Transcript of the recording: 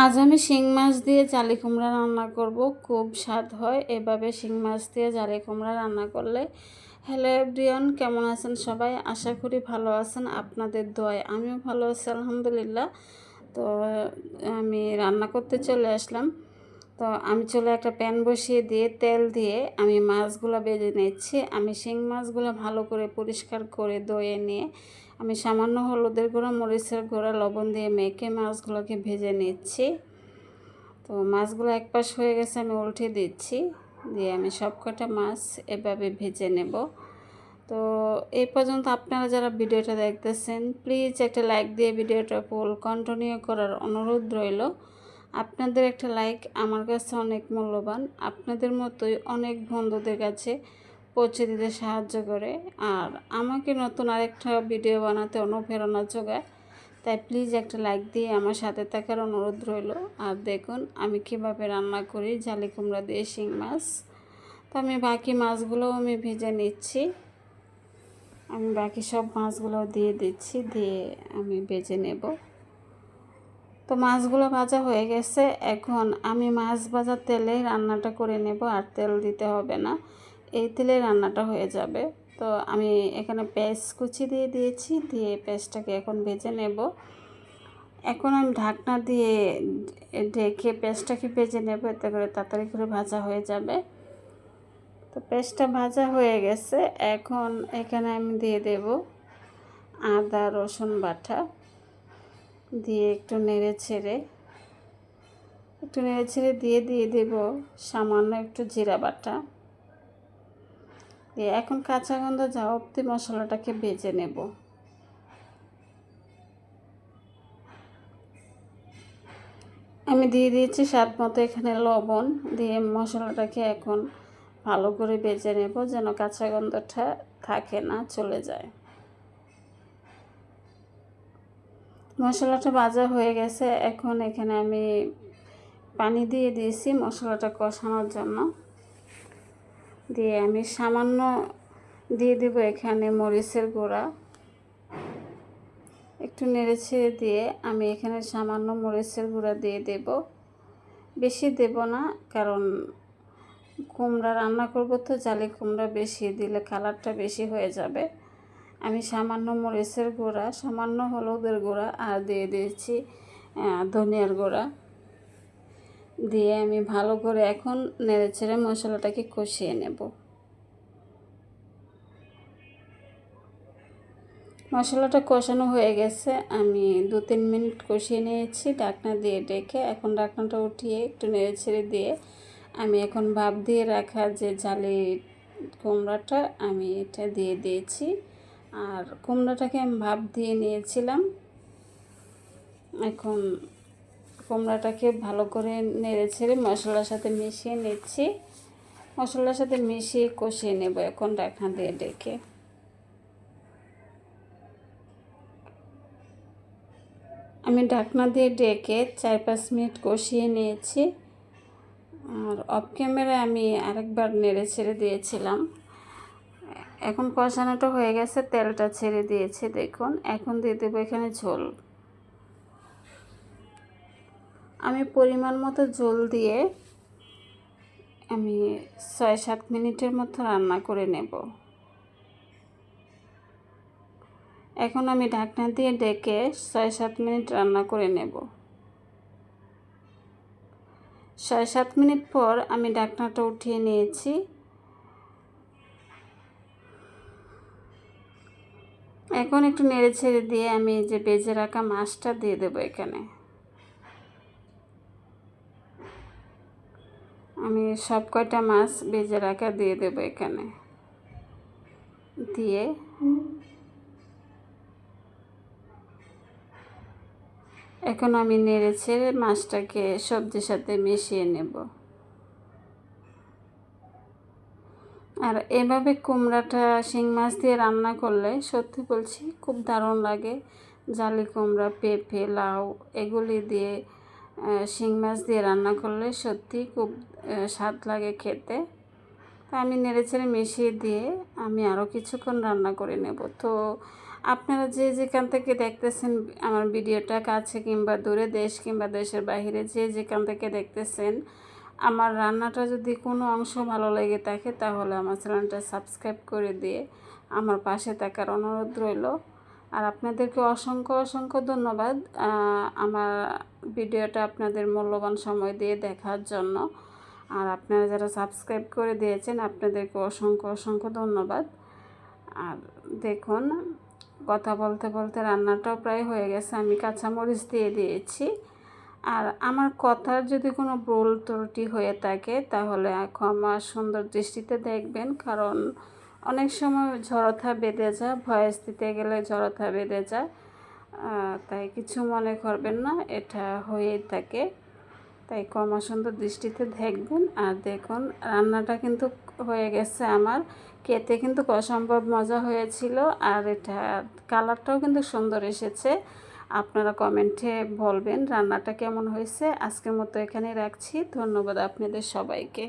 আজ আমি শিং মাছ দিয়ে জালি কুমড়া রান্না করব। খুব স্বাদ হয় এভাবে শিং মাছ দিয়ে জালি কুমড়া রান্না করলে। হ্যালো এভরিওয়ান, কেমন আছেন সবাই? আশা করি ভালো আছেন। আপনাদের দোয়ায় আমিও ভালো আছি আলহামদুলিল্লাহ। তো আমি রান্না করতে চলে আসলাম। তো আমি একটা প্যান বসিয়ে দিয়ে তেল দিয়ে আমি মাছগুলো ভেজে নিচ্ছি। আমি শিং মাছগুলো ভালো করে পরিষ্কার করে ধুয়ে নিয়ে আমি সামান্য হলুদের গুঁড়া, মরিচের গুঁড়া, লবণ দিয়ে মেখে মাছগুলোকে ভেজে নিচ্ছি। তো মাছগুলো এক পাশ হয়ে গেছে, আমি উল্টে দিচ্ছি, দিয়ে আমি সব কটা মাছ এভাবে ভেজে নেব। তো এই পর্যন্ত আপনারা যারা ভিডিওটা দেখতেছেন প্লিজ একটা লাইক দিয়ে ভিডিওটা ফুল কন্টিনিউ করার অনুরোধ রইল। আপনাদের একটা লাইক আমার কাছে অনেক মূল্যবান। আপনাদের মতোই অনেক বন্ধুদের কাছে পৌঁছে দিতে সাহায্য করে, আর আমাকে নতুন আরেকটা ভিডিও বানাতে অনুপ্রেরণা যোগায়। তাই প্লিজ একটা লাইক দিয়ে আমার সাথে থাকার অনুরোধ রইল। আর দেখুন আমি কীভাবে রান্না করি জালি কুমড়া দিয়ে শিং মাছ। তো আমি বাকি মাছগুলোও আমি ভেজে নিচ্ছি। আমি বাকি সব মাছগুলো দিয়ে দিচ্ছি, দিয়ে আমি ভেজে নেব। তো মাছগুলো ভাজা হয়ে গেছে। এখন আমি মাছ ভাজা তেলে রান্নাটা করে নেব, আর তেল দিতে হবে না, এই তেলে রান্নাটা হয়ে যাবে। তো আমি এখানে পেঁয়াজ কুচি দিয়ে দিয়েছি, দিয়ে পেঁয়াজটাকে এখন ভেজে নেব। এখন আমি ঢাকনা দিয়ে ঢেকে পেঁয়াজটাকে ভেজে নেব, এতে করে তাড়াতাড়ি করে ভাজা হয়ে যাবে। তো পেঁয়াজটা ভাজা হয়ে গেছে। এখন এখানে আমি দিয়ে দেব আদা রসুন বাটা, দিয়ে একটু নেড়ে ছেড়ে দিয়ে দেব সামান্য একটু জিরা বাটা, দিয়ে এখন কাঁচা গন্ধ যাওয়া অবধি মশলাটাকে ভেজে নেব। আমি দিয়ে দিয়েছি স্বাদ মতো এখানে লবণ, দিয়ে মশলাটাকে এখন ভালো করে ভেজে নেব, যেন কাঁচা গন্ধটা থাকে না, চলে যায়। মশলাটা ভাজা হয়ে গেছে। এখন এখানে আমি পানি দিয়ে দিয়েছি মশলাটা কষানোর জন্য, দিয়ে আমি সামান্য দিয়ে দেব এখানে মরিচের গুঁড়া। একটু নেড়ে ছেড়ে দিয়ে আমি এখানে সামান্য মরিচের গুঁড়া দিয়ে দেব, বেশি দেব না, কারণ কুমড়া রান্না করব তো জালি কুমড়া বেশি দিলে কালারটা বেশি হয়ে যাবে। আমি সামান্য মরিচের গুঁড়া, সামান্য হলুদের গুঁড়া আর দিয়ে দিয়েছি ধনিয়ার গুঁড়া, দিয়ে আমি ভালো করে এখন নেড়ে ছেড়ে মশলাটাকে কষিয়ে নেব। মশলাটা কষানো হয়ে গেছে, আমি 2-3 মিনিট কষিয়ে নিয়েছি ঢাকনা দিয়ে ডেকে। এখন ঢাকনাটা উঠিয়ে একটু নেড়ে ছেড়ে দিয়ে আমি এখন ভাপ দিয়ে রাখা যে জালি কুমড়াটা আমি এটা দিয়ে দিয়েছি। আর কুমড়াটাকে আমি ভাপ দিয়ে নিয়েছিলাম। এখন কুমড়াটাকে ভালো করে নেড়ে ছেড়ে মশলার সাথে মিশিয়ে নিচ্ছি। মশলার সাথে মিশিয়ে কষিয়ে নেব এখন ঢাকনা দিয়ে ডেকে। আমি ঢাকনা দিয়ে ডেকে 4-5 মিনিট কষিয়ে নিয়েছি। আর অফ ক্যামেরায় আমি আরেকবার নেড়ে ছেড়ে দিয়েছিলাম। এখন কষানোটা হয়ে গেছে, তেলটা ছেড়ে দিয়েছে দেখুন। এখন দিয়ে দেবো এখানে ঝোল। আমি পরিমাণ মতো ঝোল দিয়ে আমি 6-7 মিনিটের মতো রান্না করে নেব। এখন আমি ঢাকনা দিয়ে ডেকে 6-7 মিনিট রান্না করে নেব। 6-7 মিনিট পর আমি ঢাকনাটা উঠিয়ে নিয়েছি। এখন একটু নেড়ে ছেড়ে দিয়ে আমি যে ভেজে রাখা মাছটা দিয়ে দেবো এখানে। আমি সব কয়টা মাছ ভেজে রাখা দিয়ে দেবো এখানে, দিয়ে এখন আমি নেড়ে ছেড়ে মাছটাকে সবজির সাথে মিশিয়ে নেব। আর এভাবে কুমড়াটা শিং মাছ দিয়ে রান্না করলে সত্যি বলছি খুব দারুণ লাগে। জালি কুমড়া, পেঁপে, লাউ এগুলি দিয়ে শিং মাছ দিয়ে রান্না করলে সত্যি খুব স্বাদ লাগে খেতে। তো আমি নেড়েচেড়ে মিশিয়ে দিয়ে আমি আরও কিছুক্ষণ রান্না করে নেব। তো আপনারা যে যেখান থেকে দেখতেছেন আমার ভিডিওটা, কাছে কিংবা দূরে, দেশ কিংবা দেশের বাইরে, যে যেখান থেকে দেখতেছেন, আমার রান্নাটা যদি কোনো অংশ ভালো লেগে থাকে তাহলে আমার চ্যানেলটা সাবস্ক্রাইব করে দিয়ে আমার পাশে থাকার অনুরোধ রইল। আর আপনাদেরকে অসংখ্য অসংখ্য ধন্যবাদ আমার ভিডিওটা আপনাদের মূল্যবান সময় দিয়ে দেখার জন্য। আর আপনারা যারা সাবস্ক্রাইব করে দিয়েছেন আপনাদেরকে অসংখ্য অসংখ্য ধন্যবাদ। আর দেখুন, কথা বলতে বলতে রান্নাটাও প্রায় হয়ে গেছে, আমি কাঁচামরিচ দিয়ে দিয়েছি। আর আমার কথার যদি কোনো ভুল ত্রুটি হয়ে থাকে তাহলে ক্ষমা সুন্দর দৃষ্টিতে দেখবেন, কারণ অনেক সময় জড়তা বেঁধে যায়, ভয়েস দিতে গেলে জড়তা বেঁধে যায়, তাই কিছু মনে করবেন না, এটা হয়েই থাকে, তাই ক্ষমা সুন্দর দৃষ্টিতে দেখবেন। আর দেখুন রান্নাটা কিন্তু হয়ে গেছে আমার, খেতে কিন্তু অসম্ভব মজা হয়েছিল। আর এটা কালারটাও কিন্তু সুন্দর এসেছে। আপনারা কমেন্টে বলবেন রান্নাটা কেমন হয়েছে। আজকের মতো এখানেই রাখছি, ধন্যবাদ আপনাদের সবাইকে।